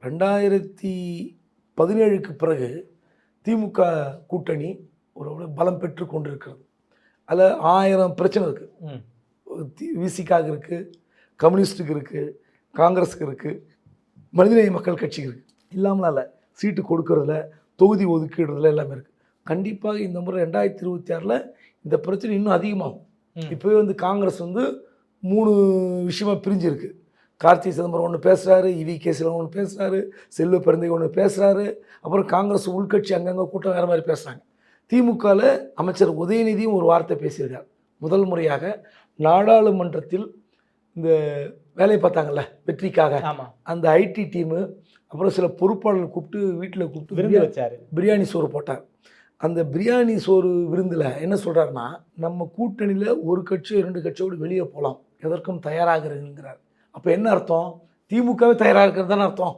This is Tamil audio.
2017க்கு பிறகு திமுக கூட்டணி ஒரு பலம் பெற்று கொண்டிருக்கிறது. அதில் 1000 பிரச்சனை இருக்குது. விசிகாக இருக்குது, கம்யூனிஸ்ட்டுக்கு இருக்குது, காங்கிரஸுக்கு இருக்குது, மனிதநேய மக்கள் கட்சிக்கு இருக்குது. இல்லாமலாம் இல்லை, சீட்டு கொடுக்கறதுல, தொகுதி ஒதுக்கீடுறதுல எல்லாமே இருக்குது. கண்டிப்பாக இந்த முறை 2026 இந்த பிரச்சனை இன்னும் அதிகமாகும். இப்போவே காங்கிரஸ் 3 விஷயமா பிரிஞ்சிருக்கு. கார்த்தி சிதம்பரம் ஒன்று பேசுகிறாரு, இவி.கே. சிலவன் ஒன்று பேசுகிறாரு, செல்வ பெருந்தை ஒன்று பேசுகிறாரு. அப்புறம் காங்கிரஸ் உள்கட்சி அங்கங்கே கூட்டம் வேறு மாதிரி பேசுகிறாங்க. திமுகவில் அமைச்சர் உதயநிதியும் ஒரு வார்த்தை பேசியிருக்கார். முதல் முறையாக நாடாளுமன்றத்தில் இந்த வேலையை பார்த்தாங்கல்ல வெற்றிக்காக, அந்த ஐடி டீமு அப்புறம் சில பொறுப்பாளர்கள் கூப்பிட்டு வீட்டில் கூப்பிட்டு விருந்து வச்சார், பிரியாணி சோறு போட்டார். அந்த பிரியாணி சோறு விருந்தில் என்ன சொல்கிறாருன்னா, நம்ம கூட்டணியில் ஒரு கட்சியோ 2 கட்சியோடு வெளியே போகலாம், எதற்கும் தயாராகிறதுங்கிறார். அப்போ என்ன அர்த்தம்? திமுகவே தயாராக இருக்கிறது தானே அர்த்தம்.